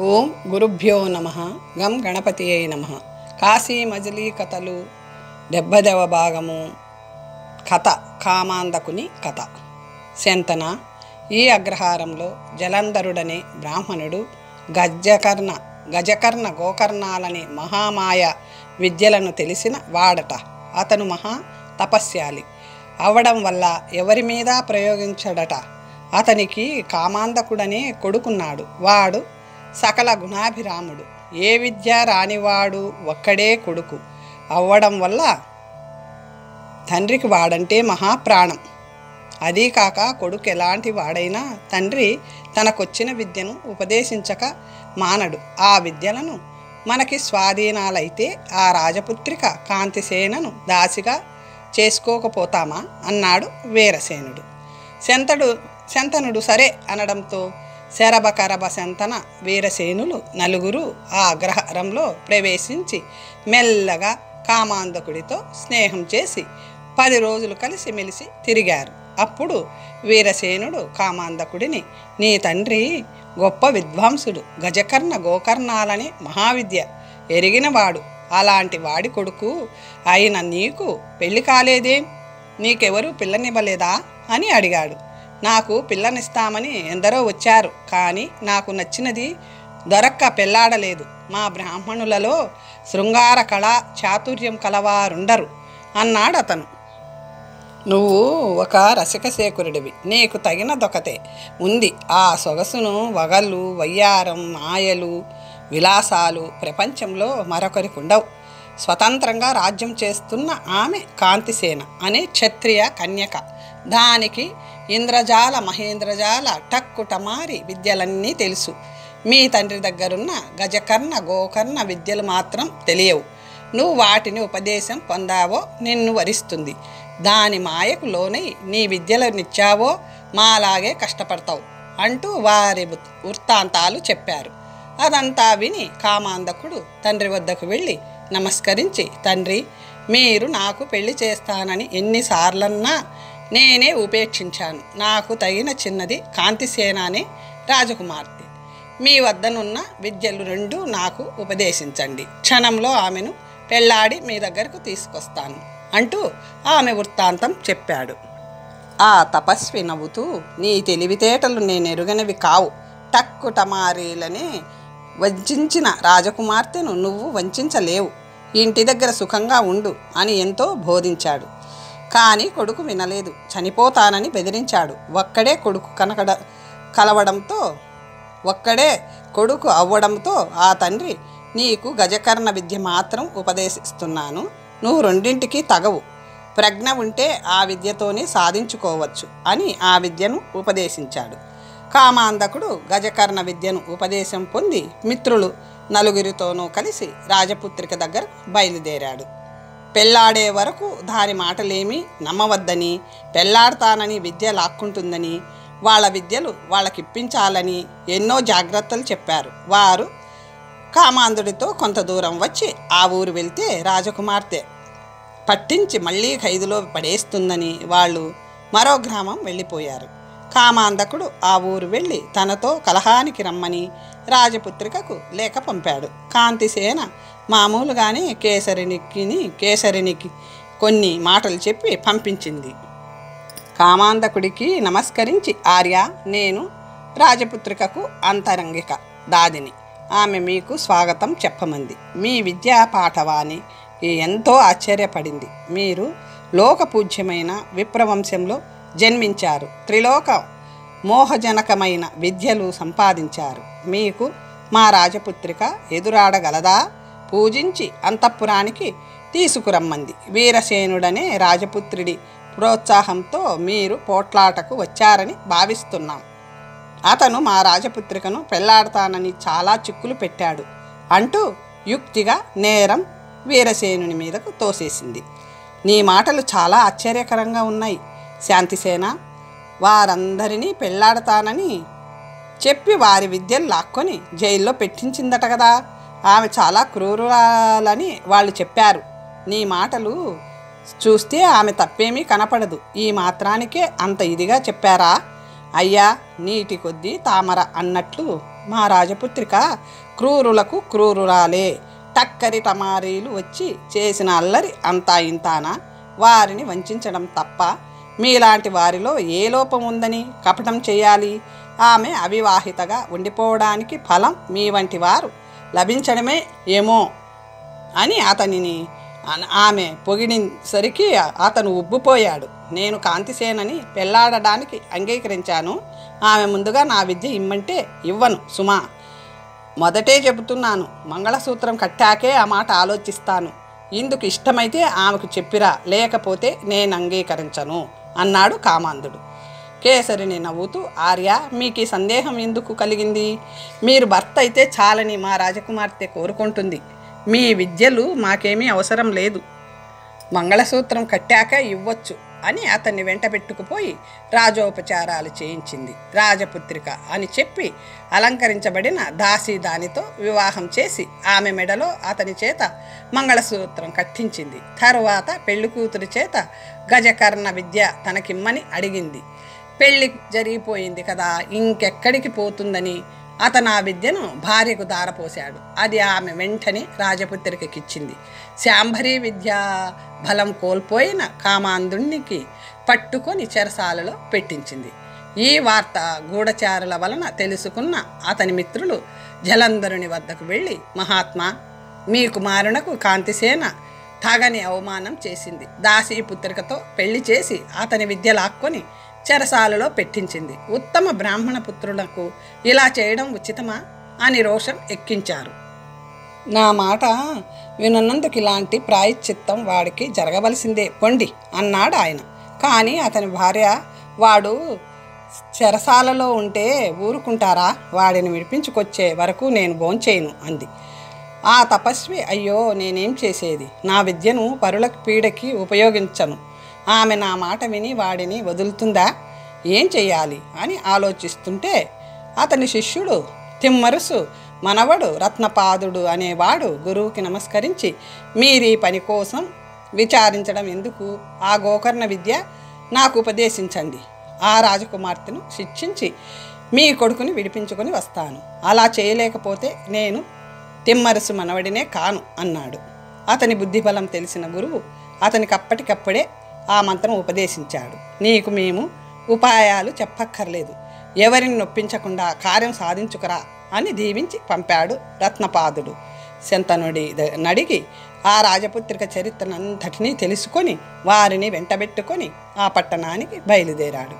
ఓం గురుభ్యో నమః. గం గణపతియే నమః. కాశీ మజిలీ కథలు 70వ భాగము. కథ కామాంధకుని కథ. శంతన. ఈ అగ్రహారంలో జలంధరుడనే బ్రాహ్మణుడు గజకర్ణ గోకర్ణాలని మహామాయ విద్యలను తెలిసిన వాడట. అతను మహా తపస్యాలి అవడం వల్ల ఎవరి మీద ప్రయోగించడట. అతనికి కామాంధకుడనే కొడుకున్నాడు. వాడు సకల గుణాభిరాముడు. ఏ విద్య రానివాడు ఒక్కడే కొడుకు అవ్వడం వల్ల తండ్రికి వాడంటే మహాప్రాణం. అదీ కాక కొడుకు ఎలాంటి వాడైనా తండ్రి తనకొచ్చిన విద్యను ఉపదేశించక మానడు. ఆ విద్యలను మనకి స్వాధీనాలైతే ఆ రాజపుత్రిక కాంతిసేనను దాసిగా చేసుకోకపోతామా అన్నాడు వీరసేనుడు. శంతనుడు సరే అనడంతో శరభకరభ శంతన వీరసేనులు నలుగురు ఆ అగ్రహారంలో ప్రవేశించి మెల్లగా కామాంధకుడితో స్నేహం చేసి 10 రోజులు కలిసి మెలిసి తిరిగారు. అప్పుడు వీరసేనుడు కామాంధకుడిని, నీ తండ్రి గొప్ప విద్వాంసుడు, గజకర్ణ గోకర్ణాలనే మహావిద్య ఎరిగినవాడు. అలాంటి వాడి కొడుకు అయిన నీకు పెళ్లి కాలేదేం? నీకెవరు పిల్లనివ్వలేదా అని అడిగాడు. నాకు పిల్లనిస్తామని ఎందరో వచ్చారు, కానీ నాకు నచ్చినది దొరక్క పెళ్లాడలేదు. మా బ్రాహ్మణులలో శృంగార కళ చాతుర్యం కలవారుండరు అన్నాడు అతను. నువ్వు ఒక రసికశేఖరుడివి, నీకు తగినదొకతే ఉంది. ఆ సొగసును వగలు వయ్యారం మాయలు విలాసాలు ప్రపంచంలో మరొకరికి ఉండవు. స్వతంత్రంగా రాజ్యం చేస్తున్న ఆమె కాంతిసేన అనే క్షత్రియ కన్యక. దానికి ఇంద్రజాల మహేంద్రజాల టక్కుటమారి విద్యలన్నీ తెలుసు. మీ తండ్రి దగ్గరున్న గజకర్ణ గోకర్ణ విద్యలు మాత్రం తెలియవు. నువ్వు వాటిని ఉపదేశం పొందావో నిన్ను వరిస్తుంది. దాని మాయకు లోనై నీ విద్యలనిచ్చావో మాలాగే కష్టపడతావు అంటూ వారి వృత్తాంతాలు చెప్పారు. అదంతా విని కామాంధకుడు తండ్రి వద్దకు వెళ్ళి నమస్కరించి, తండ్రి, మీరు నాకు పెళ్లి చేస్తానని ఎన్నిసార్లన్నా నేనే ఉపేక్షించాను. నాకు తగిన చిన్నది కాంతిసేనానే రాజకుమార్తె. మీ వద్దనున్న విద్యలు 2 నాకు ఉపదేశించండి. క్షణంలో ఆమెను పెళ్లాడి మీ దగ్గరకు తీసుకొస్తాను అంటూ ఆమె వృత్తాంతం చెప్పాడు. ఆ తపస్వి నవ్వుతూ, నీ తెలివితేటలు నేనెరుగనివి కావు. టక్కుటమారీలనే వంచిన రాజకుమార్తెను నువ్వు వంచలేవు. ఇంటి దగ్గర సుఖంగా ఉండు అని ఎంతో బోధించాడు. కానీ కొడుకు వినలేదు. చనిపోతానని బెదిరించాడు. ఒక్కడే కొడుకు అవ్వడంతో ఆ తండ్రి, నీకు గజకర్ణ విద్య మాత్రం ఉపదేశిస్తున్నాను. నువ్వు 2ంటికి తగవు. ప్రజ్ఞ ఉంటే ఆ విద్యతోనే సాధించుకోవచ్చు అని ఆ విద్యను ఉపదేశించాడు. కామాంధకుడు గజకర్ణ విద్యను ఉపదేశం పొంది మిత్రులు 4 కలిసి రాజపుత్రిక దగ్గర బయలుదేరాడు. పెళ్లాడే వరకు దాని మాటలేమీ నమ్మవద్దని, పెళ్లాడతానని విద్య లాక్కుంటుందని, వాళ్ళ విద్యలు వాళ్ళకిప్పించాలని ఎన్నో జాగ్రత్తలు చెప్పారు. వారు కామాంధుడితో కొంత దూరం వచ్చి ఆ ఊరు వెళ్తే రాజకుమార్తె పట్టించి మళ్ళీ ఖైదులో పడేస్తుందని వాళ్ళు మరో గ్రామం వెళ్ళిపోయారు. కామాంధకుడు ఆ ఊరు వెళ్ళి తనతో కలహానికి రమ్మని రాజపుత్రికకు లేఖ పంపాడు. కాంతిసేన మామూలుగానే కేసరికి కొన్ని మాటలు చెప్పి పంపించింది. కామాంధకుడికి నమస్కరించి, ఆర్య, నేను రాజపుత్రికకు అంతరంగిక దాదిని. ఆమె మీకు స్వాగతం చెప్పమంది. మీ విద్యా పాఠవాన్ని ఎంతో ఆశ్చర్యపడింది. మీరు లోకపూజ్యమైన విప్రవంశంలో జన్మించారు. త్రిలోక మోహజనకమైన విద్యలు సంపాదించారు. మీకు మా రాజపుత్రిక ఎదురాడగలదా? పూజించి అంతఃపురానికి తీసుకురమ్మంది. వీరసేనుడనే రాజపుత్రుడి ప్రోత్సాహంతో మీరు పోట్లాటకు వచ్చారని భావిస్తున్నాం. అతను మా రాజపుత్రికను పెళ్లాడతానని చాలా చిక్కులు పెట్టాడు అంటూ యుక్తిగా నేరం వీరసేనుని మీదకు తోసేసింది. నీ మాటలు చాలా ఆశ్చర్యకరంగా ఉన్నాయి శాంతిసేన. వారందరినీ పెళ్లాడతానని చెప్పి వారి విద్యలు లాక్కొని జైల్లో పెట్టించిందట కదా. ఆమె చాలా క్రూరాలని వాళ్ళు చెప్పారు. నీ మాటలు చూస్తే ఆమె తప్పేమీ కనపడదు. ఈ మాత్రానికే అంత ఇదిగా చెప్పారా? అయ్యా, నీటి కొద్దీ తామర అన్నట్లు మా రాజపుత్రిక క్రూరులకు క్రూరురాలే. టక్కరి టమారీలు వచ్చి చేసిన అల్లరి అంతా ఇంతానా? వారిని వంచడం తప్ప మీలాంటి వారిలో ఏ లోపం ఉందని కపటం చేయాలి? ఆమె అవివాహితగా ఉండిపోవడానికి ఫలం మీ వంటి వారు లభించడమే ఏమో అని అతనిని ఆమె పొగిడిసరికి అతను ఉబ్బిపోయాడు. నేను కాంతిసేనని పెళ్లాడడానికి అంగీకరించాను. ఆమె ముందుగా నా విద్య ఇమ్మంటే ఇవ్వను సుమా. మొదటే చెబుతున్నాను, మంగళసూత్రం కట్టాకే ఆ మాట ఆలోచిస్తాను. ఇందుకు ఇష్టమైతే ఆమెకు చెప్పిరా, లేకపోతే నేను అంగీకరించను అన్నాడు కామాంధుడు. కేసరిని నవ్వుతూ, ఆర్య, మీకు ఈ సందేహం ఎందుకు కలిగింది? మీరు భర్త అయితే చాలని మా రాజకుమార్తె కోరుకుంటుంది. మీ విద్యలు మాకేమీ అవసరం లేదు. మంగళసూత్రం కట్టాక ఇవ్వచ్చు అని అతన్ని వెంట పెట్టుకుపోయి రాజోపచారాలు చేయించింది. రాజపుత్రిక అని చెప్పి అలంకరించబడిన దాసి దానితో వివాహం చేసి ఆమె మెడలో అతని చేత మంగళసూత్రం కట్టించింది. తరువాత పెళ్లి కూతురి చేత గజకర్ణ విద్య తనకిమ్మని అడిగింది. పెళ్లి జరిగిపోయింది కదా, ఇంకెక్కడికి పోతుందని అతను ఆ విద్యను భార్యకు దారపోశాడు. అది ఆమె వెంటనే రాజపుత్రికకిచ్చింది. శాంభరీ విద్యా బలం కోల్పోయిన కామాంధునికి పట్టుకొని చెరసాలలో పెట్టించింది. ఈ వార్త గూఢచారుల వలన తెలుసుకున్న అతని మిత్రులు జలంధరుని వద్దకు వెళ్ళి, మహాత్మా, మీ కుమారునకు కాంతిసేన తగని అవమానం చేసింది. దాసీ పుత్రికతో పెళ్లి చేసి అతని విద్య లాక్కొని చెరసాలలో పెట్టించింది. ఉత్తమ బ్రాహ్మణ పుత్రులకు ఇలా చేయడం ఉచితమా అని రోషం ఎక్కించారు. నా మాట వినున్నందుకు ఇలాంటి ప్రాయశ్చిత్తం వాడికి జరగవలసిందే పొండి అన్నాడు ఆయన. కానీ అతని భార్య, వాడు చెరసాలలో ఉంటే ఊరుకుంటారా? వాడిని విడిపించుకొచ్చే వరకు నేను భోంచేయను అంది. ఆ తపస్వి, అయ్యో, నేనేం చేసేది? నా విద్యను పరుల పీడకి ఉపయోగించను. ఆమె నా మాట విని వాడిని వదులుతుందా? ఏం చెయ్యాలి అని ఆలోచిస్తుంటే అతని శిష్యుడు తిమ్మరుసు మనవడు రత్నపాదుడు అనేవాడు గురువుకి నమస్కరించి, మీరీ పని కోసం విచారించడం ఎందుకు? ఆ గోకర్ణ విద్య నాకు ఉపదేశించండి. ఆ రాజకుమార్తెను శిక్షించి మీ కొడుకుని విడిపించుకొని వస్తాను. అలా చేయలేకపోతే నేను తిమ్మరుసు మనవడినే కాను అన్నాడు. అతని బుద్ధిబలం తెలిసిన గురువు అతనికి అప్పటికప్పుడే ఆ మంత్రం ఉపదేశించాడు. నీకు మేము ఉపాయాలు చెప్పక్కర్లేదు, ఎవరిని నొప్పించకుండా కార్యం సాధించుకురా అని దీవించి పంపాడు రత్నపాదుడు. శంతనుడి నడిగి ఆ రాజపుత్రిక చరిత్రనంతటినీ తెలుసుకొని వారిని వెంటబెట్టుకొని ఆ పట్టణానికి బయలుదేరాడు.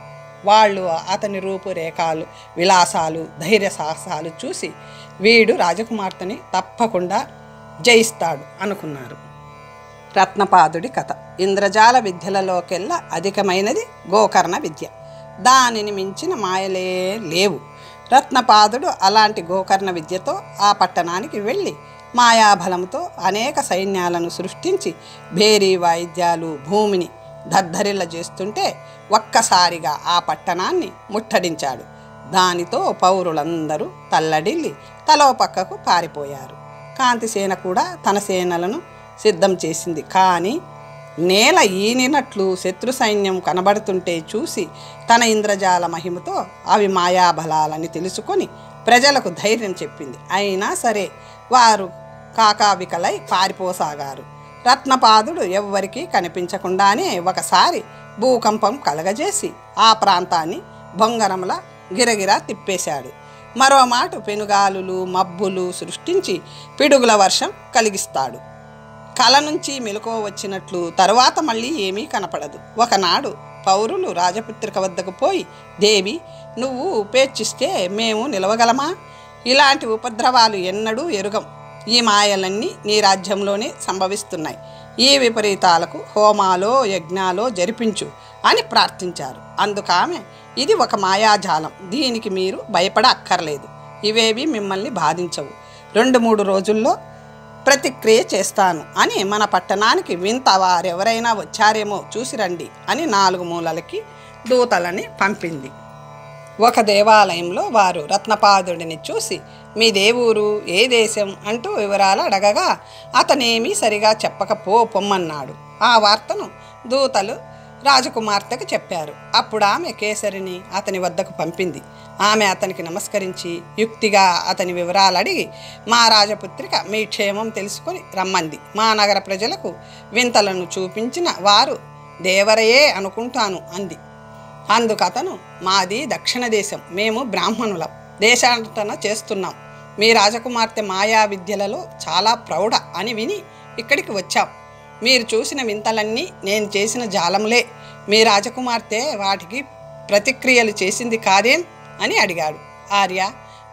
వాళ్ళు అతని రూపురేఖలు, విలాసాలు, ధైర్య సాహసాలు చూసి వీడు రాజకుమార్తెని తప్పకుండా జయిస్తాడు అనుకున్నారు. రత్నపాదుడి కథ. ఇంద్రజాల విద్యలలోకెల్లా అధికమైనది గోకర్ణ విద్య. దానిని మించిన మాయలే లేవు. రత్నపాదుడు అలాంటి గోకర్ణ విద్యతో ఆ పట్టణానికి వెళ్ళి మాయాబలంతో అనేక సైన్యాలను సృష్టించి భేరీ వాయిద్యాలు భూమిని దద్దరిల్ల చేస్తుంటే ఒక్కసారిగా ఆ పట్టణాన్ని ముట్టడించాడు. దానితో పౌరులందరూ తల్లడిల్లి తలో పక్కకు పారిపోయారు. కాంతిసేన కూడా తన సేనలను సిద్ధం చేసింది. కానీ నేల ఈనినట్లు శత్రు సైన్యం కనబడుతుంటే చూసి తన ఇంద్రజాల మహిమతో అవి మాయాబలాలని తెలుసుకొని ప్రజలకు ధైర్యం చెప్పింది. అయినా సరే వారు కాకావికలై పారిపోసాగారు. రత్నపాదుడు ఎవ్వరికీ కనిపించకుండానే ఒకసారి భూకంపం కలగజేసి ఆ ప్రాంతాన్ని బొంగరంలా గిరగిరా తిప్పేశాడు. మరో మాట పెనుగాలులు మబ్బులు సృష్టించి పిడుగుల వర్షం కలిగిస్తాడు. కల నుంచి మెలకువ వచ్చినట్లు తరువాత మళ్ళీ ఏమీ కనపడదు. ఒకనాడు పౌరులు రాజపుత్రిక వద్దకు పోయి, దేవి, నువ్వు ఉపేక్షిస్తే మేము నిలవగలమా? ఇలాంటి ఉపద్రవాలు ఎన్నడూ ఎరుగం. ఈ మాయలన్నీ నీ రాజ్యంలోనే సంభవిస్తున్నాయి. ఈ విపరీతాలకు హోమాలో యజ్ఞాలో జరిపించు అని ప్రార్థించారు. అందుకామె, ఇది ఒక మాయాజాలం, దీనికి మీరు భయపడ అక్కర్లేదు. ఇవేవి మిమ్మల్ని బాధించవు. 2-3 రోజుల్లో ప్రతిక్రియ చేస్తాను అని మన పట్టణానికి వింత వారెవరైనా వచ్చారేమో చూసి రండి అని 4 మూలలకి దూతలని పంపింది. ఒక దేవాలయంలో వారు రత్నపాదుడిని చూసి, మీ దేవురు ఏ దేశం అంటూ వివరాలు అడగగా అతనేమీ సరిగా చెప్పకపో పొమ్మన్నాడు. ఆ వార్తను దూతలు రాజకుమార్తెకు చెప్పారు. అప్పుడు ఆమె కేసరిని అతని వద్దకు పంపింది. ఆమె అతనికి నమస్కరించి యుక్తిగా అతని వివరాలు అడిగి, మా రాజపుత్రిక మీ క్షేమం తెలుసుకొని రమ్మంది. మా నగర ప్రజలకు వింతలను చూపించిన వారు దేవరయే అనుకుంటాను అంది. అందుకతను, మాది దక్షిణ దేశం, మేము బ్రాహ్మణులం, దేశాటన చేస్తున్నాం. మీ రాజకుమార్తె మాయా విద్యలలో చాలా ప్రౌఢ అని విని ఇక్కడికి వచ్చాం. మీరు చూసిన వింతలన్నీ నేను చేసిన జాలములే. మీ రాజకుమార్తె వాటికి ప్రతిక్రియలు చేసింది కాదేం అని అడిగాడు. ఆర్య,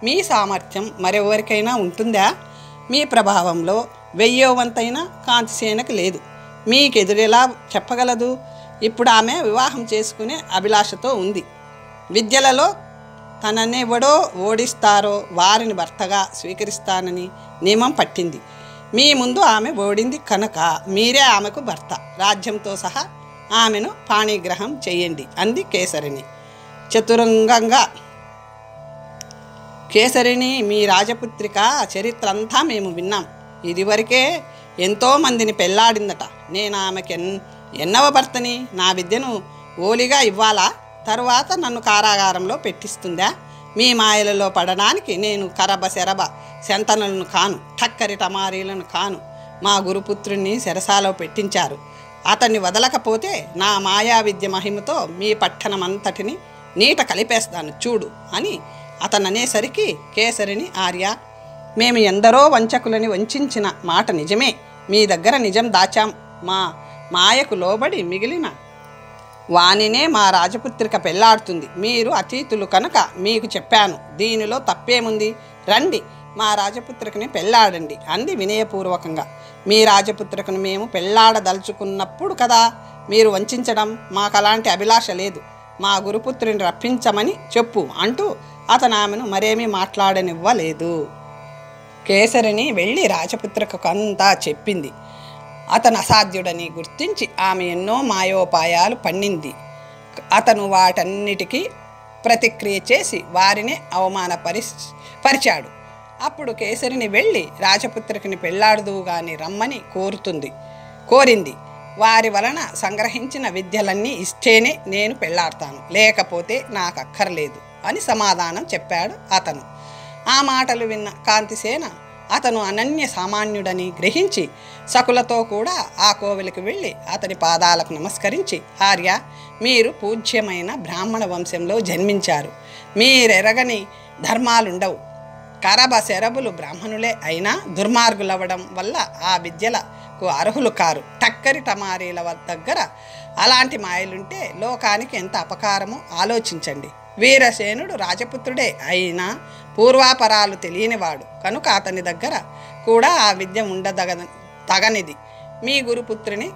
మీ సామర్థ్యం మరెవరికైనా ఉంటుందా? మీ ప్రభావంలో 1000వ వంతైనా కాంతిసేనకు లేదు. మీకెదురెలా చెప్పగలదు? ఇప్పుడు ఆమె వివాహం చేసుకునే అభిలాషతో ఉంది. విద్యలలో తననెవడో ఓడిస్తారో వారిని భర్తగా స్వీకరిస్తానని నియమం పట్టింది. మీ ముందు ఆమె ఓడింది కనుక మీరే ఆమెకు భర్త. రాజ్యంతో సహా ఆమెను పాణిగ్రహం చెయ్యండి అంది కేసరిని చతురంగంగా. కేసరిని, మీ రాజపుత్రిక చరిత్ర అంతా మేము విన్నాం. ఇదివరకే ఎంతోమందిని పెళ్లాడిందట. నేను ఆమెకి ఎన్నవ భర్తని? నా విద్యను ఓలిగా ఇవ్వాలా? తరువాత నన్ను కారాగారంలో పెట్టిస్తుందా? మీ మాయలలో పడడానికి నేను కరబ శరబ శంతనులను కాను, ఠక్కరి టమారీలను కాను. మా గురుపుత్రుణ్ణి శరసాలో పెట్టించారు. అతన్ని వదలకపోతే నా మాయా విద్య మహిమతో మీ పట్టణమంతటిని నీట కలిపేస్తాను చూడు అని అతను అనేసరికి కేసరిని, ఆర్య, మేము ఎందరో వంచకులని వంచిన మాట నిజమే. మీ దగ్గర నిజం దాచాం. మా మాయకు లోబడి మిగిలిన వానినే మా రాజపుత్రిక పెళ్లాడుతుంది. మీరు అతీతులు కనుక మీకు చెప్పాను. దీనిలో తప్పేముంది? రండి, మా రాజపుత్రికని పెళ్లాడండి అంది వినయపూర్వకంగా. మీ రాజపుత్రికను మేము పెళ్లాడదలుచుకున్నప్పుడు కదా మీరు వంచడం. మాకు అలాంటి అభిలాష లేదు. మా గురుపుత్రుని రప్పించమని చెప్పు అంటూ అతను ఆమెను మరేమీ మాట్లాడనివ్వలేదు. కేసరిని వెళ్ళి రాజపుత్రికకు అంతా చెప్పింది. అతను అసాధ్యుడని గుర్తించి ఆమె ఎన్నో మాయోపాయాలు పన్నింది. అతను వాటన్నిటికీ ప్రతిక్రియ చేసి వారినే అవమానపరిచాడు. అప్పుడు కేసరిని వెళ్ళి రాజపుత్రికని పెళ్లాడుదువుగాని రమ్మని కోరింది. వారి వలన సంగ్రహించిన విద్యలన్నీ ఇస్తేనే నేను పెళ్లాడతాను, లేకపోతే నాకు అక్కర్లేదు అని సమాధానం చెప్పాడు అతను. ఆ మాటలు విన్న కాంతిసేన అతను అనన్య సామాన్యుడని గ్రహించి సకులతో కూడా ఆ కోవెలకు వెళ్ళి అతని పాదాలకు నమస్కరించి, ఆర్య, మీరు పూజ్యమైన బ్రాహ్మణ వంశంలో జన్మించారు. మీరెరగని ధర్మాలుండవు. కరబ శరబులు బ్రాహ్మణులే అయినా దుర్మార్గులవ్వడం వల్ల ఆ విద్యలకు అర్హులు కారు. టక్కరి టమారీల దగ్గర అలాంటి మాయలుంటే లోకానికి ఎంత అపకారమో ఆలోచించండి. వీరసేనుడు రాజపుత్రుడే అయినా పూర్వాపరాలు తెలియనివాడు కనుక అతని దగ్గర కూడా ఆ విద్య తగనిది. మీ గురుపుత్రుని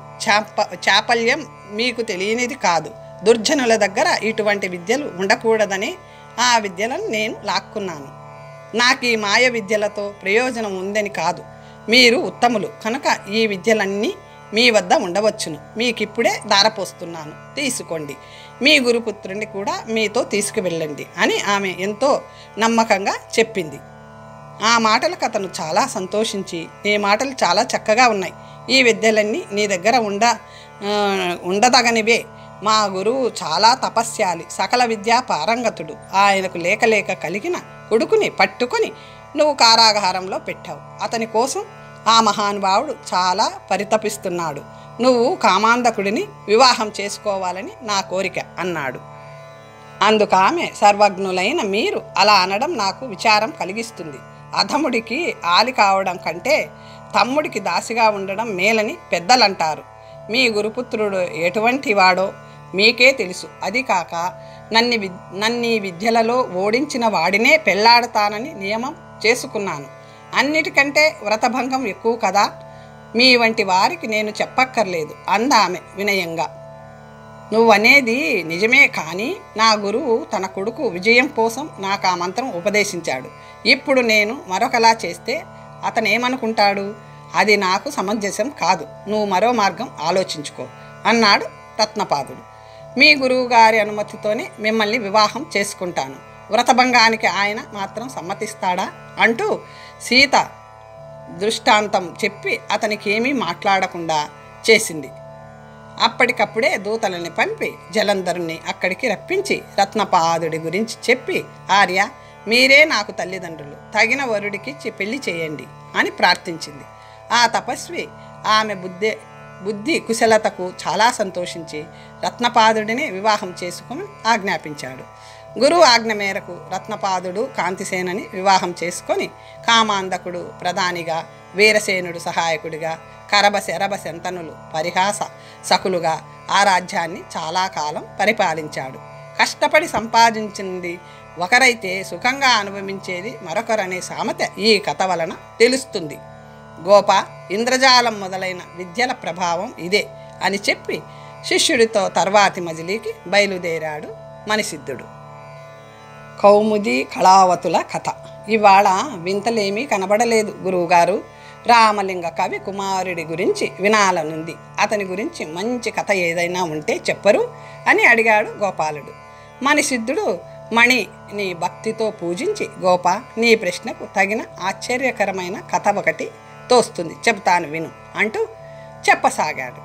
చాపల్యం మీకు తెలియనిది కాదు. దుర్జనుల దగ్గర ఇటువంటి విద్యలు ఉండకూడదని ఆ విద్యలను నేను లాక్కున్నాను. నాకు ఈ మాయ విద్యలతో ప్రయోజనం ఉందని కాదు. మీరు ఉత్తములు కనుక ఈ విద్యలన్నీ మీ వద్ద ఉండవచ్చును. మీకిప్పుడే దారపోస్తున్నాను, తీసుకోండి. మీ గురుపుత్రుని కూడా మీతో తీసుకువెళ్ళండి అని ఆమె ఎంతో నమ్మకంగా చెప్పింది. ఆ మాటలకు అతను చాలా సంతోషించి, నీ మాటలు చాలా చక్కగా ఉన్నాయి. ఈ విద్యలన్నీ నీ దగ్గర ఉండదగనివే. మా గురువు చాలా తపస్యాలి, సకల విద్యా పారంగతుడు. ఆయనకు లేక కలిగిన కొడుకుని పట్టుకొని నువ్వు కారాగారంలో పెట్టావు. అతని కోసం ఆ మహానుభావుడు చాలా పరితపిస్తున్నాడు. నువ్వు కామాంధకుడిని వివాహం చేసుకోవాలని నా కోరిక అన్నాడు. అందుకామె, సర్వజ్ఞులైన మీరు అలా అనడం నాకు విచారం కలిగిస్తుంది. అధముడికి ఆలి కావడం కంటే తమ్ముడికి దాసిగా ఉండడం మేలని పెద్దలంటారు. మీ గురుపుత్రుడు ఎటువంటి వాడో మీకే తెలుసు. అది కాక నన్ని విద్యలలో ఓడించిన వాడినే పెళ్లాడతానని నియమం చేసుకున్నాను. అన్నిటికంటే వ్రతభంగం ఎక్కువ కదా. మీ వంటి వారికి నేను చెప్పక్కర్లేదు అందామె వినయంగా. నువ్వనేది నిజమే, కానీ నా గురువు తన కొడుకు విజయం కోసం నాకు ఆ మంత్రం ఉపదేశించాడు. ఇప్పుడు నేను మరొకలా చేస్తే అతనేమనుకుంటాడు? అది నాకు సమంజసం కాదు. నువ్వు మరో మార్గం ఆలోచించుకో అన్నాడు రత్నపాదుడు. మీ గురువుగారి అనుమతితోనే మిమ్మల్ని వివాహం చేసుకుంటాను. వ్రతభంగానికి ఆయన మాత్రం సమ్మతిస్తాడా అంటూ సీత దృష్టాంతం చెప్పి అతనికి ఏమీ మాట్లాడకుండా చేసింది. అప్పటికప్పుడే దూతలని పంపి జలంధరుణ్ణి అక్కడికి రప్పించి రత్నపాదుడి గురించి చెప్పి, ఆర్య, మీరే నాకు తల్లిదండ్రులు, తగిన వరుడికి పెళ్లి చేయండి అని ప్రార్థించింది. ఆ తపస్వి ఆమె బుద్ధి కుశలతకు చాలా సంతోషించి రత్నపాదుడిని వివాహం చేసుకుని ఆజ్ఞాపించాడు. గురువు ఆజ్ఞ మేరకు రత్నపాదుడు కాంతిసేనని వివాహం చేసుకొని కామాంధకుడు ప్రధానిగా, వీరసేనుడు సహాయకుడిగా, కరబ శంతనులు పరిహాస సకులుగా ఆ రాజ్యాన్ని చాలా కాలం పరిపాలించాడు. కష్టపడి సంపాదించింది ఒకరైతే సుఖంగా అనుభవించేది మరొకరనే సామెత ఈ కథ వలన తెలుస్తుంది. గోప, ఇంద్రజాలం మొదలైన విద్యల ప్రభావం ఇదే అని చెప్పి శిష్యుడితో తర్వాతి మజిలీకి బయలుదేరాడు మణిసిద్ధుడు. కౌముది కళావతుల కథ. ఇవాళ వింతలేమీ కనబడలేదు గురువుగారు. రామలింగ కవి కుమారుడి గురించి వినాలనుంది. అతని గురించి మంచి కథ ఏదైనా ఉంటే చెప్పరు అని అడిగాడు గోపాలుడు. మణిసిద్ధుడు మణిని భక్తితో పూజించి, గోప, నీ ప్రశ్నకు తగిన ఆశ్చర్యకరమైన కథ ఒకటి తోస్తుంది, చెబుతాను విను అంటూ చెప్పసాగాడు.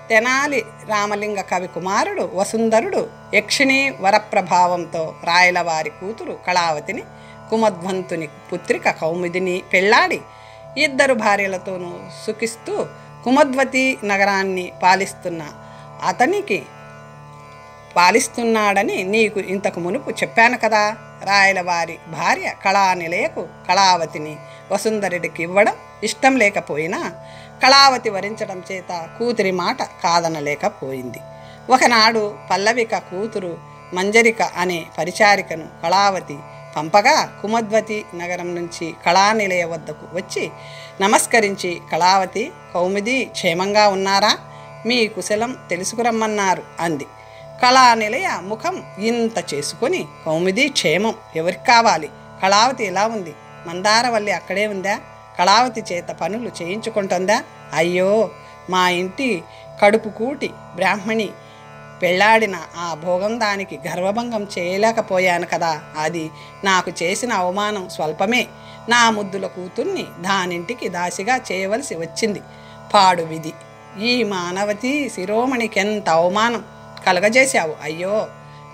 తెనాలి రామలింగ కవి కుమారుడు వసుంధరుడు యక్షిణీ వరప్రభావంతో రాయలవారి కూతురు కళావతిని, కుమధ్వంతుని పుత్రిక కౌముదిని పెళ్లాడి 2 భార్యలతోనూ సుఖిస్తూ కుమద్వతి నగరాన్ని పాలిస్తున్నాడని నీకు ఇంతకు మునుపు చెప్పాను కదా. రాయలవారి భార్య కళానిలయకు కళావతిని వసుంధరుడికి ఇవ్వడం ఇష్టం లేకపోయినా కళావతి వరించడం చేత కూతురి మాట కాదనలేకపోయింది. ఒకనాడు పల్లవిక కూతురు మంజరిక అనే పరిచారికను కళావతి పంపగా కుమద్వతి నగరం నుంచి కళానిలయ వద్దకు వచ్చి నమస్కరించి, కళావతి, కౌముది క్షేమంగా ఉన్నారా? మీ కుశలం తెలుసుకురమ్మన్నారు అంది. కళానిలయ ముఖం ఇంత చేసుకొని, కౌముది క్షేమం, ఎవరికి కావాలి? కళావతి ఎలా ఉంది? మందారవల్లి అక్కడే ఉందా? కళావతి చేత పనులు చేయించుకుంటుందా? అయ్యో, మా ఇంటి కడుపు కూటి బ్రాహ్మణి పెళ్లాడిన ఆ భోగం దానికి గర్వభంగం చేయలేకపోయాను కదా. అది నాకు చేసిన అవమానం స్వల్పమే. నా ముద్దుల కూతుర్ని దానింటికి దాసిగా చేయవలసి వచ్చింది. పాడు విధి. ఈ మానవతి శిరోమణికెంత అవమానం కలగజేశావు. అయ్యో,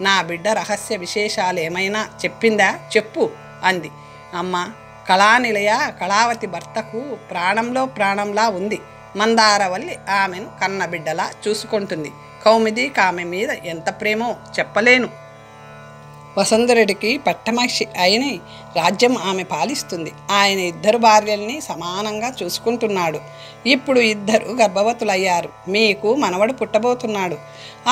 నా బిడ్డ రహస్య విశేషాలు ఏమైనా చెప్పిందా? చెప్పు అంది. అమ్మ, కళానిలయ కళావతి భర్తకు ప్రాణంలో ప్రాణంలా ఉంది. మందారవల్లి ఆమెను కన్నబిడ్డలా చూసుకుంటుంది. కౌముది ఆమె మీద ఎంత ప్రేమో చెప్పలేను. వసుంధరుడికి పట్టమహిషి అయిన రాజ్యం ఆమె పాలిస్తుంది. ఆయన 2 భార్యల్ని సమానంగా చూసుకుంటున్నాడు. ఇప్పుడు 2 గర్భవతులయ్యారు. మీకు మనవడు పుట్టబోతున్నాడు.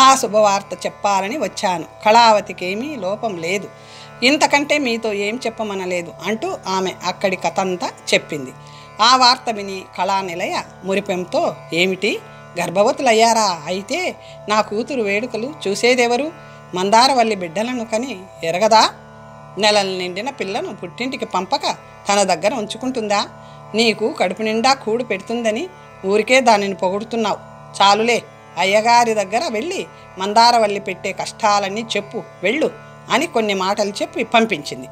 ఆ శుభవార్త చెప్పాలని వచ్చాను. కళావతికేమీ లోపం లేదు. ఇంతకంటే మీతో ఏం చెప్పమనలేదు అంటూ ఆమె అక్కడి కథంతా చెప్పింది. ఆ వార్త విని కళానిలయ మురిపెంతో, ఏమిటి, గర్భవతులయ్యారా? అయితే నా కూతురు వేడుకలు చూసేదెవరు? మందారవల్లి బిడ్డలను కని ఎరగదా? నెలలు నిండిన పిల్లను పుట్టింటికి పంపక తన దగ్గర ఉంచుకుంటుందా? నీకు కడుపు నిండా కూడు పెడుతుందని ఊరికే దానిని పొగుడుతున్నావు. చాలులే, అయ్యగారి దగ్గర వెళ్ళి మందారవల్లి పెట్టే కష్టాలన్నీ చెప్పు, వెళ్ళు అని కొన్ని మాటలు చెప్పి పంపించింది.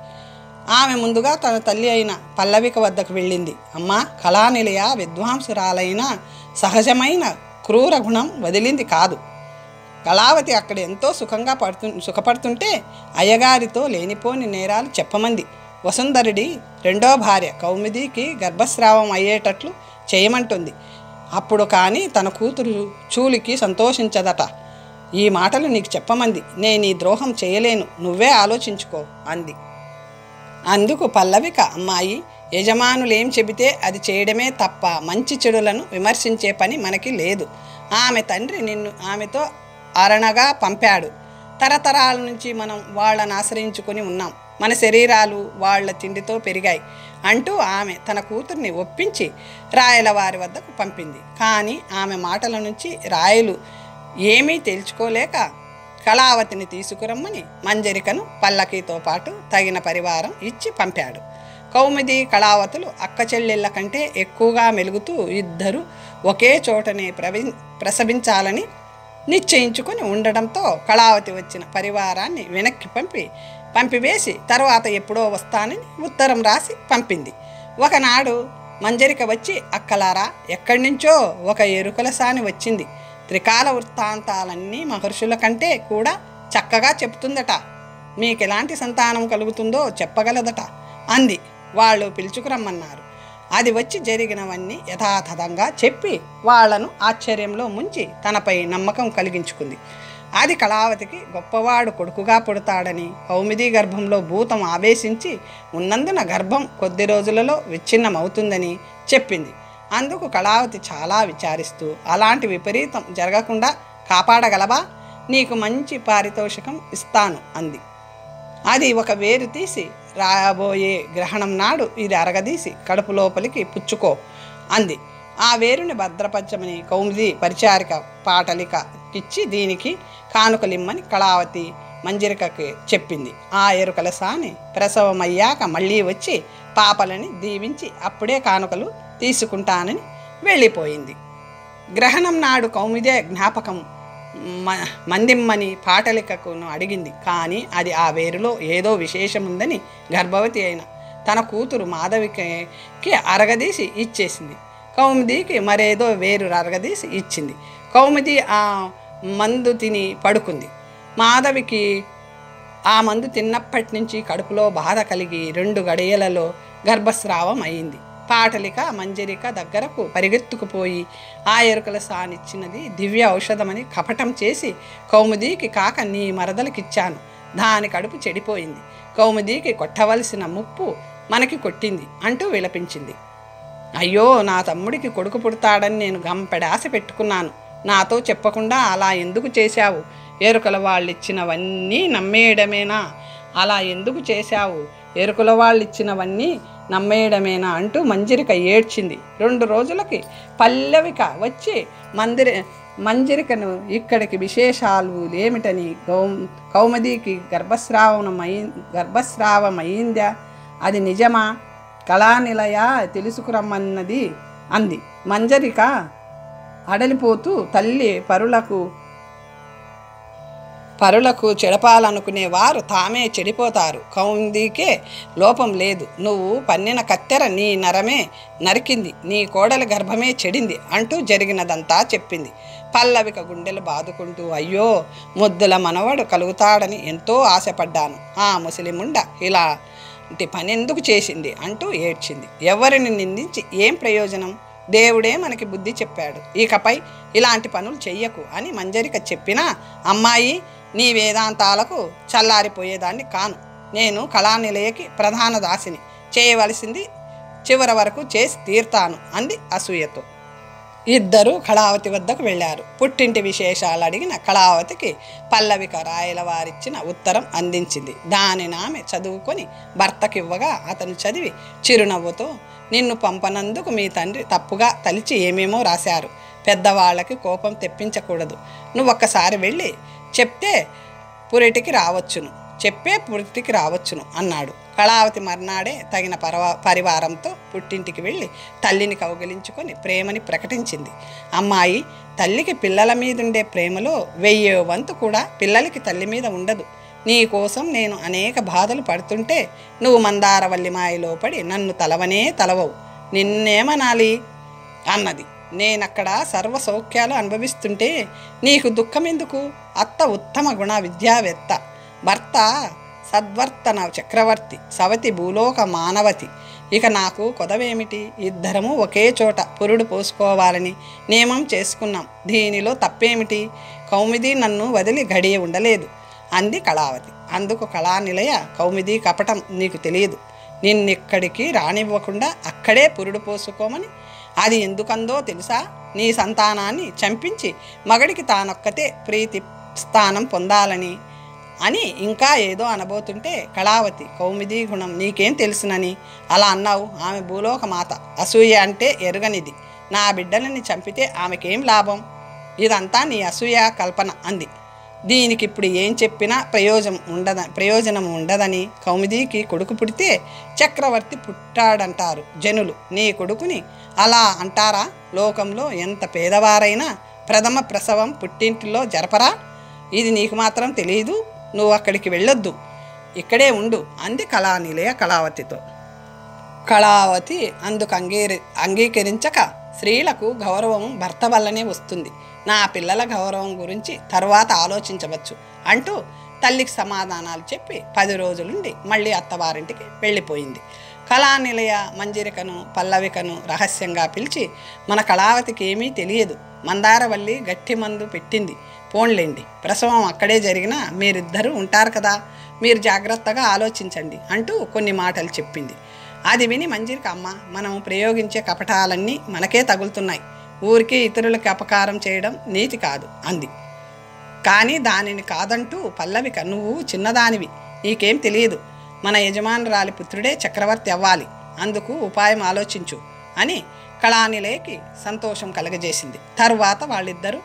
ఆమె ముందుగా తన తల్లి అయిన పల్లవిక వద్దకు వెళ్ళింది. అమ్మా, కళానిలయ విద్వాంసురాలైన సహజమైన క్రూర గుణం వదిలింది కాదు. కళావతి అక్కడ ఎంతో సుఖపడుతుంటే అయ్యగారితో లేనిపోని నేరాలు చెప్పమంది. వసుంధరుడి 2వ భార్య కౌముదికి గర్భస్రావం అయ్యేటట్లు చేయమంటుంది. అప్పుడు కానీ తన కూతురు చూలికి సంతోషించదట. ఈ మాటలు నీకు చెప్పమంది. నేను ఈ ద్రోహం చేయలేను, నువ్వే ఆలోచించుకో అంది. అందుకు పల్లవిక, అమ్మాయి, యజమానులేం చెబితే అది చేయడమే తప్ప మంచి చెడులను విమర్శించే పని మనకి లేదు. ఆమె తండ్రి నిన్ను ఆమెతో అరణగా పంపాడు. తరతరాల నుంచి మనం వాళ్ళని ఆశ్రయించుకొని ఉన్నాం. మన శరీరాలు వాళ్ళ తిండితో పెరిగాయి అంటూ ఆమె తన కూతుర్ని ఒప్పించి రాయలవారి వద్దకు పంపింది. కానీ ఆమె మాటల నుంచి రాయలు ఏమీ తేల్చుకోలేక కళావతిని తీసుకురమ్మని మంజరికను పల్లకీతో పాటు తగిన పరివారం ఇచ్చి పంపాడు. కౌముది కళావతులు అక్క చెల్లెళ్ళ కంటే ఎక్కువగా మెలుగుతూ 2 ఒకే చోటనే ప్రసవించాలని నిశ్చయించుకొని ఉండడంతో కళావతి వచ్చిన పరివారాన్ని వెనక్కి పంపివేసి తర్వాత ఎప్పుడో వస్తానని ఉత్తరం రాసి పంపింది. ఒకనాడు మంజరిక వచ్చి, అక్కలారా, ఎక్కడి నుంచో ఒక ఎరుకల సాని వచ్చింది. త్రికాల వృత్తాంతాలన్నీ మహర్షుల కంటే కూడా చక్కగా చెప్తుందట. మీకెలాంటి సంతానం కలుగుతుందో చెప్పగలదట అంది. వాళ్ళు పిలుచుకురమ్మన్నారు. అది వచ్చి జరిగినవన్నీ యథాతథంగా చెప్పి వాళ్లను ఆశ్చర్యంలో ముంచి తనపై నమ్మకం కలిగించుకుంది. అది కళావతికి గొప్పవాడు కొడుకుగా పుడతాడని, కౌముది గర్భంలో భూతం ఆవేశించి ఉన్నందున గర్భం కొద్ది రోజులలో విచ్ఛిన్నమవుతుందని చెప్పింది. అందుకు కళావతి చాలా విచారిస్తూ, అలాంటి విపరీతం జరగకుండా కాపాడగలవా? నీకు మంచి పారితోషికం ఇస్తాను అంది. అది ఒక వేరు తీసి, రాబోయే గ్రహణం నాడు ఇది అరగదీసి కడుపు లోపలికి పుచ్చుకో అంది. ఆ వేరుని భద్రపరచమని కౌముది పరిచారిక పాటలికకిచ్చి దీనికి కానుకలిమ్మని కళావతి మంజరికకి చెప్పింది. ఆ ఎరుకల సాని ప్రసవమయ్యాక మళ్ళీ వచ్చి పాపలని దీవించి అప్పుడే కానుకలు తీసుకుంటానని వెళ్ళిపోయింది. గ్రహణం నాడు కౌముదే జ్ఞాపకం మందిమ్మని పాటలికను అడిగింది. కానీ అది ఆ వేరులో ఏదో విశేషముందని గర్భవతి అయిన తన కూతురు మాధవికి అరగదీసి ఇచ్చేసింది. కౌముదికి మరేదో వేరు అరగదీసి ఇచ్చింది. కౌముది ఆ మందు తిని పడుకుంది. మాధవికి ఆ మందు తిన్నప్పటి నుంచి కడుపులో బాధ కలిగి 2 గడియలలో గర్భస్రావం అయింది. పాటలిక మంజరిక దగ్గరకు పరిగెత్తుకుపోయి ఆ ఎరుకల సానిచ్చినది దివ్య ఔషధమని కపటం చేసి, కౌముదికి కాక నీ మరదలకిచ్చాను, దాని కడుపు చెడిపోయింది, కౌముదికి కొట్టవలసిన ముప్పు మనకి కొట్టింది అంటూ విలపించింది. అయ్యో, నా తమ్ముడికి కొడుకు పుడతాడని నేను గంపెడాశ పెట్టుకున్నాను. నాతో చెప్పకుండా అలా ఎందుకు చేశావు? ఎరుకల వాళ్ళిచ్చినవన్నీ నమ్మేయడమేనా? అలా ఎందుకు చేశావు? ఎరుకల వాళ్ళిచ్చినవన్నీ నమ్మేయడమేనా అంటూ మంజరిక ఏడ్చింది. 2 రోజులకి పల్లవిక వచ్చి మంజరికను ఇక్కడికి విశేషాలు ఏమిటని, కౌముదికి గర్భస్రావమైందా? అది నిజమా? కళానిలయ తెలుసుకురమ్మన్నది అంది. మంజరిక అడలిపోతూ, తల్లి పరులకు చెడపాలనుకునేవారు తామే చెడిపోతారు. కౌముదికే లోపం లేదు. నువ్వు పన్నిన కత్తెర నీ నరమే నరికింది, నీ కోడలి గర్భమే చెడింది అంటూ జరిగినదంతా చెప్పింది. పల్లవిక గుండెలు బాదుకుంటూ, అయ్యో, ముద్దుల మనవడు కలుగుతాడని ఎంతో ఆశపడ్డాను. ఆ ముసలిముండ ఇలాంటి పనెందుకు చేసింది అంటూ ఏడ్చింది. ఎవరిని నిందించి ఏం ప్రయోజనం? దేవుడే మనకి బుద్ధి చెప్పాడు. ఇకపై ఇలాంటి పనులు చెయ్యకు అని మంజరిక చెప్పినా, అమ్మాయి, నీ వేదాంతాలకు చల్లారిపోయేదాన్ని కాను. నేను కళానిలయకి ప్రధాన దాసిని, చేయవలసింది చివరి వరకు చేసి తీర్తాను అంది అసూయతో. ఇద్దరూ కళావతి వద్దకు వెళ్ళారు. పుట్టింటి విశేషాలు అడిగిన కళావతికి పల్లవిక రాయల వారిచ్చిన ఉత్తరం అందించింది. దానిని ఆమె చదువుకొని భర్తకివ్వగా అతను చదివి చిరునవ్వుతో, నిన్ను పంపనందుకు మీ తండ్రి తప్పుగా తలిచి ఏమేమో రాశారు. పెద్దవాళ్ళకి కోపం తెప్పించకూడదు. నువ్వొక్కసారి వెళ్ళి చెప్పే పురిటికి రావచ్చును అన్నాడు. కళావతి మర్నాడే తగిన పరివారంతో పుట్టింటికి వెళ్ళి తల్లిని కౌగిలించుకొని ప్రేమని ప్రకటించింది. అమ్మాయి, తల్లికి పిల్లల మీదుండే ప్రేమలో 1000వ వంతు కూడా పిల్లలకి తల్లి మీద ఉండదు. నీ కోసం నేను అనేక బాధలు పడుతుంటే నువ్వు మందారవల్లి మాయలో పడి నన్ను తలవవు. నిన్నేమనాలి అన్నది. నేనక్కడ సర్వ సౌఖ్యాలు అనుభవిస్తుంటే నీకు దుఃఖమెందుకు? అత్త ఉత్తమ గుణ విద్యావేత్త, భర్త సద్వర్తన చక్రవర్తి, సవతి భూలోక మానవతి. ఇక నాకు కొదవేమిటి? ఇద్దరము ఒకే చోట పురుడు పోసుకోవాలని నియమం చేసుకున్నాం. దీనిలో తప్పేమిటి? కౌముది నన్ను వదిలి గడియ ఉండలేదు అంది కళావతి. అందుకు కళానిలయ, కౌముది కపటం నీకు తెలియదు. నిన్నిక్కడికి రానివ్వకుండా అక్కడే పురుడు పోసుకోమని అది ఎందుకందో తెలుసా? నీ సంతానాన్ని చంపించి మగడికి తానొక్కతే ప్రీతి స్థానం పొందాలని అని ఇంకా ఏదో అనబోతుంటే కళావతి, కౌముది గుణం నీకేం తెలుసునని అలా అన్నావు? ఆమె భూలోక మాత, అసూయ అంటే ఎరుగనిది. నా బిడ్డలని చంపితే ఆమెకేం లాభం? ఇదంతా నీ అసూయ కల్పన అంది. దీనికిప్పుడు ఏం చెప్పినా ప్రయోజనం ఉండదని, కౌముదికి కొడుకు పుడితే చక్రవర్తి పుట్టాడంటారు జనులు. నీ కొడుకుని అలా అంటారా? లోకంలో ఎంత పేదవారైనా ప్రథమ ప్రసవం పుట్టింటిలో జరపరా? ఇది నీకు మాత్రం తెలియదు. నువ్వు అక్కడికి వెళ్ళొద్దు, ఇక్కడే ఉండు అంది కళానిలయ కళావతితో. కళావతి అందుకు అంగీకరించక, స్త్రీలకు గౌరవం భర్త వల్లనే వస్తుంది. నా పిల్లల గౌరవం గురించి తరువాత ఆలోచించవచ్చు అంటూ తల్లికి సమాధానాలు చెప్పి 10 రోజులుండి మళ్ళీ అత్తవారింటికి వెళ్ళిపోయింది. కళానిలయ మంజిరికను పల్లవికను రహస్యంగా పిలిచి, మన కళావతికి ఏమీ తెలియదు, మందారవల్లి గట్టి మందు పెట్టింది, పోన్లేండి, ప్రసవం అక్కడే జరిగినా మీరిద్దరూ ఉంటారు కదా, మీరు జాగ్రత్తగా ఆలోచించండి అంటూ కొన్ని మాటలు చెప్పింది. అది విని మంజిరిక, అమ్మ, మనం ప్రయోగించే కపటాలన్నీ మనకే తగులుతున్నాయి, ఊరికి ఇతరులకి అపకారం చేయడం నీతి కాదు అంది. కానీ దానిని కాదంటూ పల్లవిక, నువ్వు చిన్నదానివి, నీకేం తెలియదు, మన యజమానురాలి పుత్రుడే చక్రవర్తి అవ్వాలి, అందుకు ఉపాయం ఆలోచించు అని కళానిలయకి సంతోషం కలగజేసింది. తరువాత వాళ్ళిద్దరూ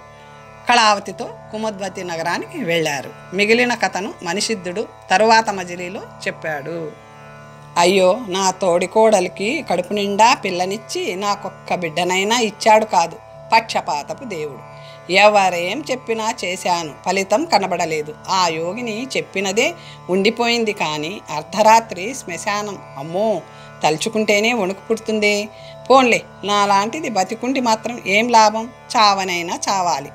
కళావతితో కుముద్వతి నగరానికి వెళ్ళారు. మిగిలిన కథను మణిసిద్ధుడు తరువాత మజిలీలో చెప్పాడు. అయ్యో, నా తోడికోడలికి కడుపు నిండా పిల్లనిచ్చి నాకొక్క బిడ్డనైనా ఇచ్చాడు కాదు పక్షపాతపు దేవుడు. ఎవరేం చెప్పినా చేశాను, ఫలితం కనబడలేదు. ఆ యోగిని చెప్పినదే ఉండిపోయింది. కానీ అర్ధరాత్రి శ్మశానం, అమ్మో, తలుచుకుంటేనే వణుకు పుడుతుంది. పోన్లే, నాలాంటిది బతికుండి మాత్రం ఏం లాభం, చావనైనా చావాలి,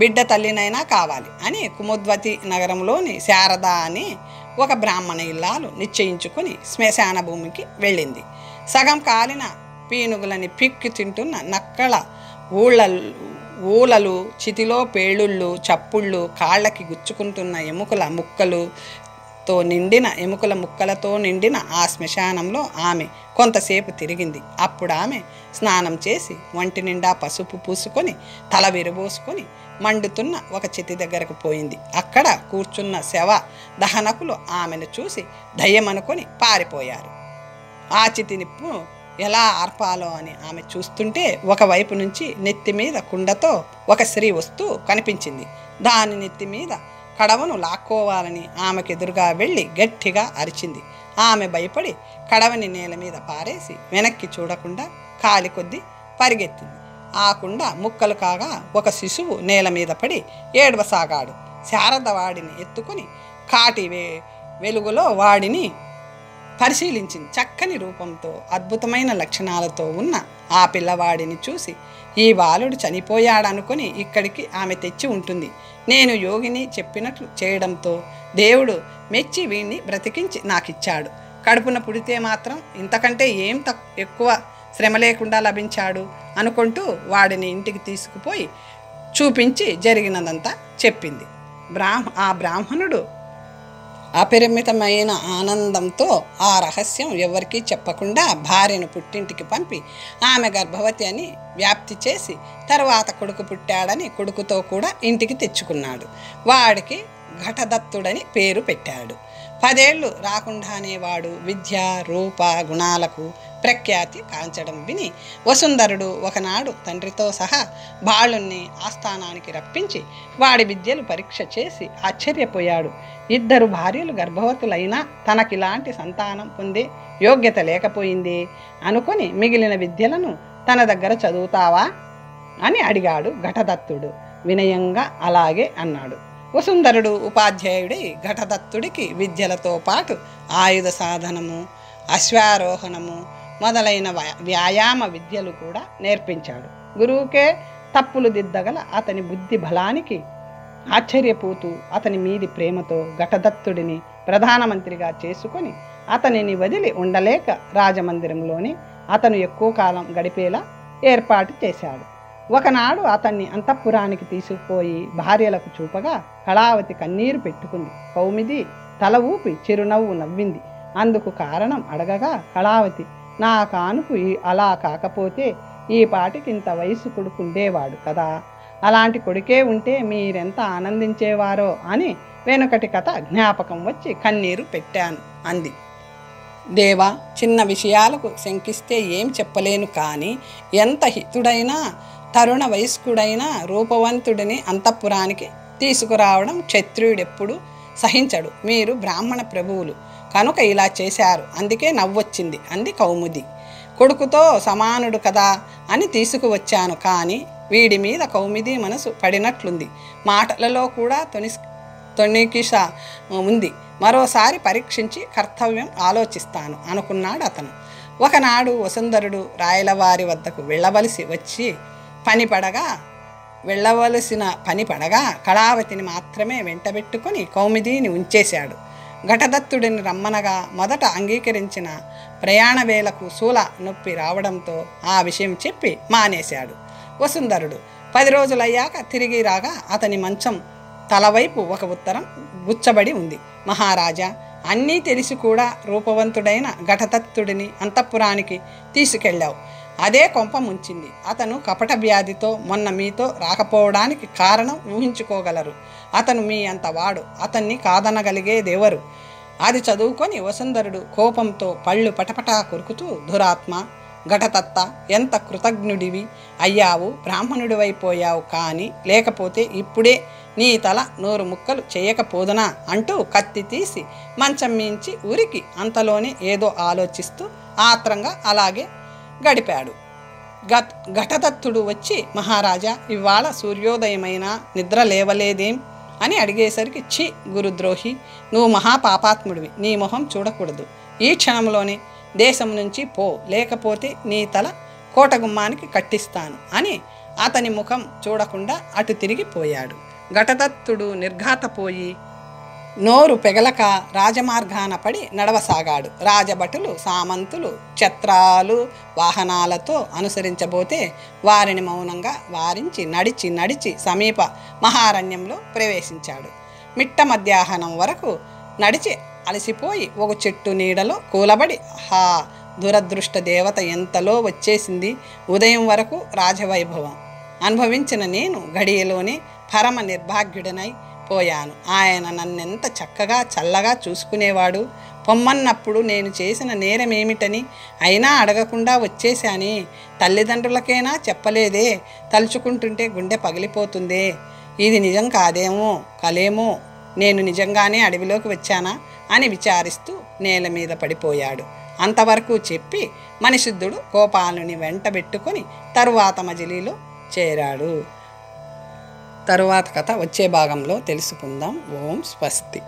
బిడ్డ తల్లినైనా కావాలి అని కుముద్వతి నగరంలోని శారద అని ఒక బ్రాహ్మణ ఇల్లాలు నిశ్చయించుకొని శ్మశాన భూమికి వెళ్ళింది. సగం కాలిన పీనుగులని పిక్కి తింటున్న నక్కల ఊళ్ళలు, చితిలో పేళుళ్ళు, చప్పుళ్ళు, కాళ్ళకి గుచ్చుకుంటున్న ఎముకల ముక్కలతో నిండిన ఆ శ్మశానంలో ఆమె కొంతసేపు తిరిగింది. అప్పుడు ఆమె స్నానం చేసి ఒంటి నిండా పసుపు పూసుకొని తల విరబోసుకొని మండుతున్న ఒక చితి దగ్గరకు పోయింది. అక్కడ కూర్చున్న శవ దహనకులు ఆమెను చూసి దయ్యమనుకొని పారిపోయారు. ఆ చితి నిప్పు ఎలా ఆర్పాలో అని ఆమె చూస్తుంటే ఒకవైపు నుంచి నెత్తి మీద కుండతో ఒక స్త్రీ వస్తూ కనిపించింది. దాని నెత్తి మీద కడవను లాక్కోవాలని ఆమెకెదురుగా వెళ్ళి గట్టిగా అరిచింది. ఆమె భయపడి కడవని నేల మీద పారేసి వెనక్కి చూడకుండా కాలి కొద్దీ పరిగెత్తింది. ఆ కుండ ముక్కలు కాగా ఒక శిశువు నేల మీద పడి ఏడవసాగాడు. శారద వాడిని ఎత్తుకొని కాటి వెలుగులో వాడిని పరిశీలించింది. చక్కని రూపంతో అద్భుతమైన లక్షణాలతో ఉన్న ఆ పిల్లవాడిని చూసి, ఈ బాలుడు చనిపోయాడనుకొని ఇక్కడికి ఆమె తెచ్చి ఉంటుంది. నేను యోగిని చెప్పినట్లు చేయడంతో దేవుడు మెచ్చి వీణ్ణి బ్రతికించి నాకిచ్చాడు. కడుపున పుడితే మాత్రం ఇంతకంటే ఏం ఎక్కువ శ్రమ లేకుండా లభించాడు అనుకుంటూ వాడిని ఇంటికి తీసుకుపోయి చూపించి జరిగినదంతా చెప్పింది. ఆ బ్రాహ్మణుడు అపరిమితమైన ఆనందంతో ఆ రహస్యం ఎవరికీ చెప్పకుండా భార్యను పుట్టింటికి పంపి ఆమె గర్భవతి అని వ్యాప్తి చేసి తరువాత కొడుకు పుట్టాడని కొడుకుతో కూడా ఇంటికి తెచ్చుకున్నాడు. వాడికి ఘటదత్తుడని పేరు పెట్టాడు. 10 ఏళ్ళు రాకుండానే వాడు విద్య, రూప, గుణాలకు ప్రఖ్యాతి కాంచడం విని వసుంధరుడు ఒకనాడు తండ్రితో సహా బాలుణ్ణి ఆస్థానానికి రప్పించి వాడి విద్యలు పరీక్ష చేసి ఆశ్చర్యపోయాడు. 2 భార్యలు గర్భవతులైనా తనకిలాంటి సంతానం పొందే యోగ్యత లేకపోయింది అనుకొని మిగిలిన విద్యలను తన దగ్గర చదువుతావా అని అడిగాడు ఘటదత్తుడు. వినయంగా అలాగే అన్నాడు. వసుంధరుడు ఉపాధ్యాయుడై ఘటదత్తుడికి విద్యలతో పాటు ఆయుధ సాధనము, అశ్వారోహణము మొదలైన వ్యాయామ విద్యలు కూడా నేర్పించాడు. గురువుకే తప్పులు దిద్దగల అతని బుద్ధి బలానికి ఆశ్చర్యపోతూ అతని మీది ప్రేమతో ఘటదత్తుడిని ప్రధానమంత్రిగా చేసుకొని అతనిని వదిలి ఉండలేక రాజమందిరంలోనే అతను ఎక్కువ కాలం గడిపేలా ఏర్పాటు చేశాడు. ఒకనాడు అతన్ని అంతఃపురానికి తీసుకుపోయి భార్యలకు చూపగా కళావతి కన్నీరు పెట్టుకుంది. కౌమిది తల ఊపి చిరునవ్వు నవ్వింది. అందుకు కారణం అడగగా కళావతి, నా కానుకు అలా కాకపోతే ఈ పాటికింత వయసు కొడుకుండేవాడు కదా, అలాంటి కొడుకే ఉంటే మీరెంత ఆనందించేవారో అని వెనుకటి కథ జ్ఞాపకం వచ్చి కన్నీరు పెట్టాను అంది. దేవా, చిన్న విషయాలకు శంకిస్తే ఏం చెప్పలేను, కానీ ఎంత హితుడైనా తరుణ వయస్కుడైన రూపవంతుడిని అంతఃపురానికి తీసుకురావడం క్షత్రియుడెప్పుడు సహించడు. మీరు బ్రాహ్మణ ప్రభువులు కనుక ఇలా చేశారు, అందుకే నవ్వొచ్చింది అంది కౌముది. కొడుకుతో సమానుడు కదా అని తీసుకువచ్చాను, కానీ వీడి మీద కౌముది మనసు పడినట్లుంది. మాటలలో కూడా తొణికిష ఉంది. మరోసారి పరీక్షించి కర్తవ్యం ఆలోచిస్తాను అనుకున్నాడు అతను. ఒకనాడు వసుంధరుడు రాయలవారి వద్దకు వెళ్ళవలసి వచ్చి పని పడగా వెళ్ళవలసిన పని పడగా కళావతిని మాత్రమే వెంటబెట్టుకొని కౌముదిని ఉంచేశాడు. ఘటదత్తుడిని రమ్మనగా మొదట అంగీకరించిన ప్రయాణ వేళకు శూల నొప్పి రావడంతో ఆ విషయం చెప్పి మానేశాడు. వసుంధరుడు 10 రోజులయ్యాక తిరిగి రాగా అతని మంచం తలవైపు ఒక ఉత్తరం గుచ్చబడి ఉంది. మహారాజా, అన్నీ తెలిసి కూడా రూపవంతుడైన ఘటదత్తుడిని అంతఃపురానికి తీసుకెళ్ళావు. అదే కొంప ముంచింది. అతను కపట వ్యాధితో మొన్న మీతో రాకపోవడానికి కారణం ఊహించుకోగలరు. అతను మీ అంత వాడు, అతన్ని కాదనగలిగేదెవరు? అది చదువుకొని వసుంధరుడు కోపంతో పళ్ళు పటపటా కొరుకుతూ, దురాత్మ, ఘటదత్త, ఎంత కృతజ్ఞుడివి అయ్యావు, బ్రాహ్మణుడివైపోయావు. కానీ లేకపోతే ఇప్పుడే నీ తల 100 ముక్కలు చేయకపోదునా అంటూ కత్తి తీసి మంచం మించి ఉరికి అంతలోనే ఏదో ఆలోచిస్తూ ఆత్రంగా అలాగే గడిపాడు. ఘటదత్తుడు వచ్చి, మహారాజా, ఇవాళ సూర్యోదయమైనా నిద్ర లేవలేదేం అని అడిగేసరికి, ఛీ గురుద్రోహి, నువ్వు మహాపాపాత్ముడివి, నీ మొహం చూడకూడదు, ఈ క్షణంలోనే దేశం నుంచి పో, లేకపోతే నీ తల కోటగుమ్మానికి కట్టిస్తాను అని అతని ముఖం చూడకుండా అటు తిరిగిపోయాడు. ఘటదత్తుడు నిర్ఘాతపోయి నోరు పెగలక రాజమార్గాన పడి నడవసాగాడు. రాజభటులు, సామంతులు ఛత్రాలు వాహనాలతో అనుసరించబోతే వారిని మౌనంగా వారించి నడిచి సమీప మహారణ్యంలో ప్రవేశించాడు. మిట్ట మధ్యాహ్నం వరకు నడిచి అలసిపోయి ఒక చెట్టు నీడలో కూలబడి, హా దురదృష్ట దేవత ఎంతలో వచ్చేసింది, ఉదయం వరకు రాజవైభవం అనుభవించిన నేను గడియలోనే పరమ నిర్భాగ్యుడనై పోయాను. ఆయన నన్నెంత చక్కగా చల్లగా చూసుకునేవాడు. పొమ్మన్నప్పుడు నేను చేసిన నేరమేమిటని అయినా అడగకుండా వచ్చేశానే, తల్లిదండ్రులకైనా చెప్పలేదే, తలుచుకుంటుంటే గుండె పగిలిపోతుందే, ఇది నిజం కాదేమో, కలేమో, నేను నిజంగానే అడవిలోకి వచ్చానా అని విచారిస్తూ నేల మీద పడిపోయాడు. అంతవరకు చెప్పి మణిశుద్ధుడు గోపాలుని వెంటబెట్టుకొని తరువాత మజిలీలో చేరాడు. తరువాత కథ వచ్చే భాగంలో తెలుసుకుందాం. ఓం స్వస్తి.